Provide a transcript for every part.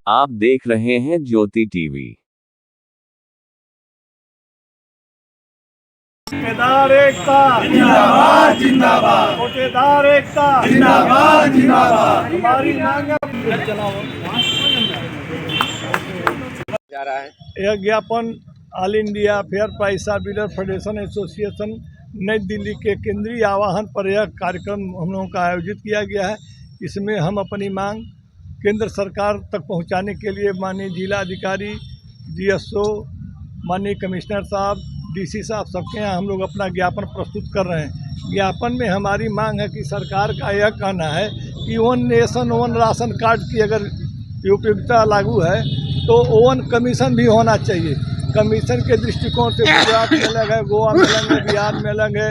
आप देख रहे हैं ज्योति टीवी। ठेकेदार एकता जिंदाबाद जिंदाबाद, ठेकेदार एकता जिंदाबाद जिंदाबाद। हमारी मांग यह ज्ञापन all India fair price builder federation association नई दिल्ली के केंद्रीय आवाहन पर यह कार्यक्रम हम लोगों का आयोजित किया गया है। इसमें हम अपनी मांग केंद्र सरकार तक पहुंचाने के लिए माननीय जिला अधिकारी, डीएसओ, माननीय कमिश्नर साहब, डीसी साहब सबके यहाँ हम लोग अपना ज्ञापन प्रस्तुत कर रहे हैं। ज्ञापन में हमारी मांग है कि सरकार का यह कहना है कि one nation one ration card की अगर उपयोगिता लागू है तो ओवन कमीशन भी होना चाहिए। कमीशन के दृष्टिकोण से गुजरात में अलग है, गोवा में अलग है, बिहार में अलग है,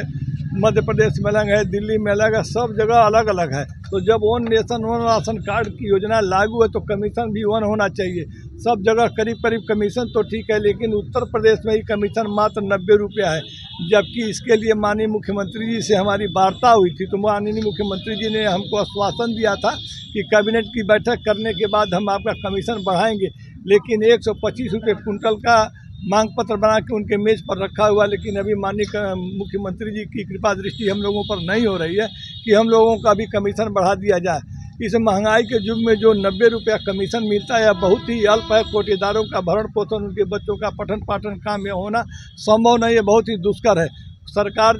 मध्य प्रदेश में अलग है, दिल्ली में अलग है, सब जगह अलग अलग है। तो जब one nation one ration card की योजना लागू है तो कमीशन भी वन होना चाहिए। सब जगह करीब करीब कमीशन तो ठीक है, लेकिन उत्तर प्रदेश में ही कमीशन मात्र 90 रुपया है। जबकि इसके लिए माननीय मुख्यमंत्री जी से हमारी वार्ता हुई थी तो माननीय मुख्यमंत्री जी ने हमको आश्वासन दिया था कि कैबिनेट की बैठक करने के बाद हम आपका कमीशन बढ़ाएंगे। लेकिन 125 रुपये कुंटल का मांग पत्र बना के उनके मेज पर रखा हुआ, लेकिन अभी माननीय मुख्यमंत्री जी की कृपा दृष्टि हम लोगों पर नहीं हो रही है कि हम लोगों का भी कमीशन बढ़ा दिया जाए। इस महंगाई के युग में जो 90 रुपया कमीशन मिलता है बहुत ही अल्प है। कोटेदारों का भरण पोषण, उनके बच्चों का पठन पाठन काम में होना संभव नहीं है, बहुत ही दुष्कर है। सरकार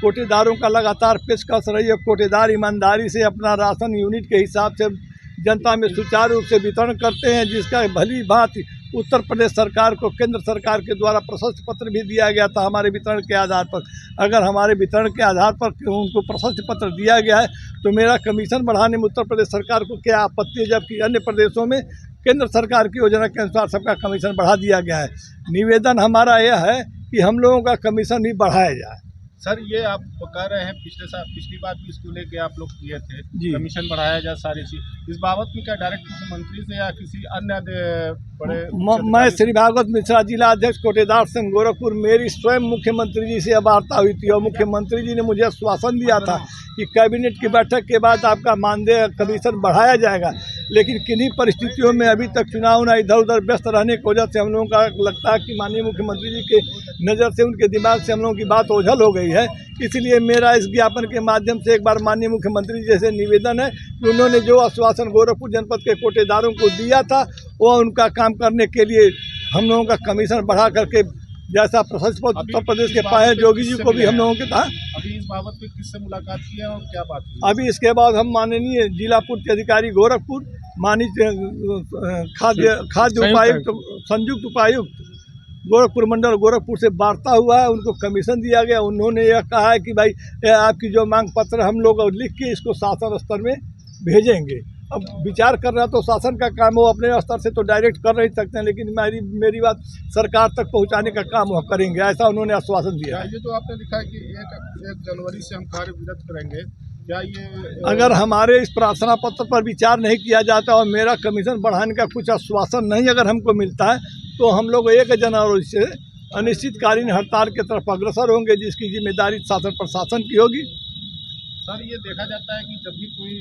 कोटेदारों का लगातार पेशकश रही है। कोटेदार ईमानदारी से अपना राशन यूनिट के हिसाब से जनता में सुचारू रूप से वितरण करते हैं, जिसका भली भांति उत्तर प्रदेश सरकार को केंद्र सरकार के द्वारा प्रशस्ति पत्र भी दिया गया था हमारे वितरण के आधार पर। अगर हमारे वितरण के आधार पर उनको प्रशस्ति पत्र दिया गया है तो मेरा कमीशन बढ़ाने में उत्तर प्रदेश सरकार को क्या आपत्ति है, जबकि अन्य प्रदेशों में केंद्र सरकार की योजना के अनुसार सबका कमीशन बढ़ा दिया गया है। निवेदन हमारा यह है कि हम लोगों का कमीशन भी बढ़ाया जाए। सर, ये आप कह रहे हैं पिछली बार भी इसको लेके आप लोग किए थे, कमीशन बढ़ाया जाए सारी चीज, इस बाबत में क्या डायरेक्ट मुख्यमंत्री से या किसी अन्य बड़े? मैं श्री भागवत मिश्रा, जिला अध्यक्ष कोटेदार संघ गोरखपुर, मेरी स्वयं मुख्यमंत्री जी से वार्ता हुई थी और मुख्यमंत्री जी ने मुझे आश्वासन दिया था कि कैबिनेट की बैठक के बाद आपका मानदेय कमीशन बढ़ाया जाएगा। लेकिन किन्हीं परिस्थितियों में अभी तक चुनाव न इधर उधर व्यस्त रहने की वजह से हम लोगों का लगता है कि माननीय मुख्यमंत्री जी के नज़र से, उनके दिमाग से हम लोगों की बात ओझल हो गई है। इसलिए मेरा इस ज्ञापन के माध्यम से एक बार माननीय मुख्यमंत्री जी से निवेदन है कि उन्होंने जो आश्वासन गोरखपुर जनपद के कोटेदारों को दिया था वो उनका काम करने के लिए हम लोगों का कमीशन बढ़ा करके जैसा प्रशस्ति पत्र उत्तर प्रदेश के पाए जोगी जी को भी हम लोगों के था। अभी इस बाबत में किससे मुलाकात की है और क्या बात हुई? अभी इसके बाद हम माननीय जिला पूर्ति अधिकारी गोरखपुर, माननीय खाद्य उपायुक्त, संयुक्त उपायुक्त गोरखपुर मंडल गोरखपुर से वार्ता हुआ है। उनको कमीशन दिया गया। उन्होंने यह कहा है कि भाई आपकी जो मांग पत्र हम लोग लिख के इसको शासन स्तर में भेजेंगे। अब विचार कर रहा तो शासन का काम, वो अपने स्तर से तो डायरेक्ट कर नहीं सकते हैं, लेकिन मेरी बात सरकार तक पहुंचाने का काम वो करेंगे, ऐसा उन्होंने आश्वासन दिया। ये तो आपने लिखा है कि 1 जनवरी से हम कार्य विरत करेंगे, क्या ये अगर हमारे इस प्रार्थना पत्र पर विचार नहीं किया जाता और मेरा कमीशन बढ़ाने का कुछ आश्वासन नहीं अगर हमको मिलता है तो हम लोग 1 जनवरी से अनिश्चितकालीन हड़ताल की तरफ अग्रसर होंगे, जिसकी जिम्मेदारी शासन प्रशासन की होगी। सर, ये देखा जाता है कि जब भी कोई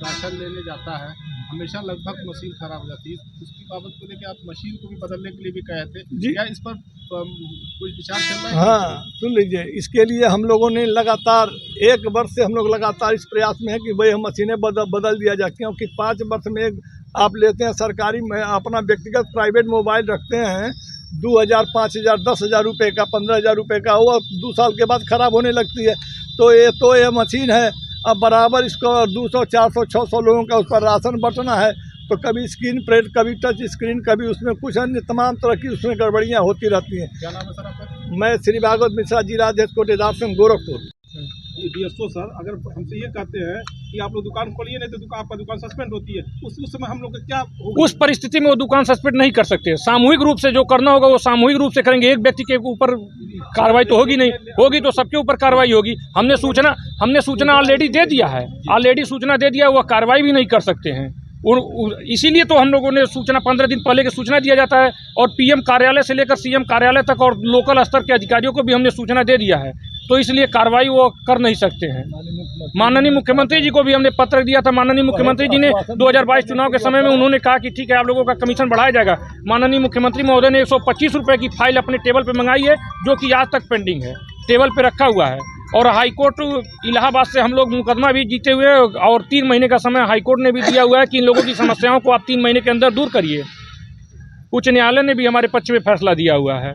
राशन लेने जाता है हमेशा लगभग मशीन खराब हो जाती है। उसकी बाबत को लेकर आप मशीन को भी बदलने के लिए भी कहे थे, क्या इस पर कुछ विचार चल रहा है? हाँ, सुन लीजिए, इसके लिए हम लोगों ने लगातार 1 वर्ष से हम लोग लगातार इस प्रयास में है कि भाई हम मशीनें बदल दिया जाए, क्योंकि 5 वर्ष में आप लेते हैं सरकारी में अपना व्यक्तिगत प्राइवेट मोबाइल रखते हैं 2000, 5000, 10,000 रुपये का, 15,000 रुपये का, वो 2 साल के बाद ख़राब होने लगती है। तो ये मशीन है, अब बराबर इसको 200, 400, 600 लोगों का उस पर राशन बटना है, तो कभी स्क्रीन प्रिंट, कभी टच स्क्रीन, कभी उसमें कुछ अन्य तमाम तरह की उसमें गड़बड़ियाँ होती रहती हैं। क्या नाम है सर आपका? मैं श्री भागवत मिश्रा, जिला अध्यक्ष कोटेदार संघ गोरखपुर। डीएसओ सर, अगर हमसे ये कहते हैं कि आप लोग दुकान खोलिए नहीं तो आपका दुकान सस्पेंड होती है, उस समय हम लोग का क्या होगा? उस परिस्थिति में वो दुकान सस्पेंड नहीं कर सकते। सामूहिक रूप से जो करना होगा वो सामूहिक रूप से करेंगे। एक व्यक्ति के ऊपर कार्रवाई तो होगी नहीं, होगी तो सबके ऊपर कार्रवाई होगी। हमने सूचना ऑलरेडी दे दिया है, ऑलरेडी सूचना दे दिया, वह कार्रवाई भी नहीं कर सकते हैं। इसीलिए तो हम लोगों ने सूचना 15 दिन पहले की सूचना दिया जाता है और पीएम कार्यालय से लेकर सीएम कार्यालय तक और लोकल स्तर के अधिकारियों को भी हमने सूचना दे दिया है तो इसलिए कार्रवाई वो कर नहीं सकते हैं। माननीय मुख्यमंत्री जी को भी हमने पत्र दिया था। माननीय मुख्यमंत्री जी ने 2022 चुनाव के समय में उन्होंने कहा कि ठीक है, आप लोगों का कमीशन बढ़ाया जाएगा। माननीय मुख्यमंत्री महोदय ने 125 रुपये की फाइल अपने टेबल पर मंगाई है, जो कि आज तक पेंडिंग है, टेबल पर रखा हुआ है। और हाईकोर्ट इलाहाबाद से हम लोग मुकदमा भी जीते हुए, और 3 महीने का समय हाईकोर्ट ने भी दिया हुआ है कि इन लोगों की समस्याओं को आप 3 महीने के अंदर दूर करिए। उच्च न्यायालय ने भी हमारे पक्ष में फैसला दिया हुआ है।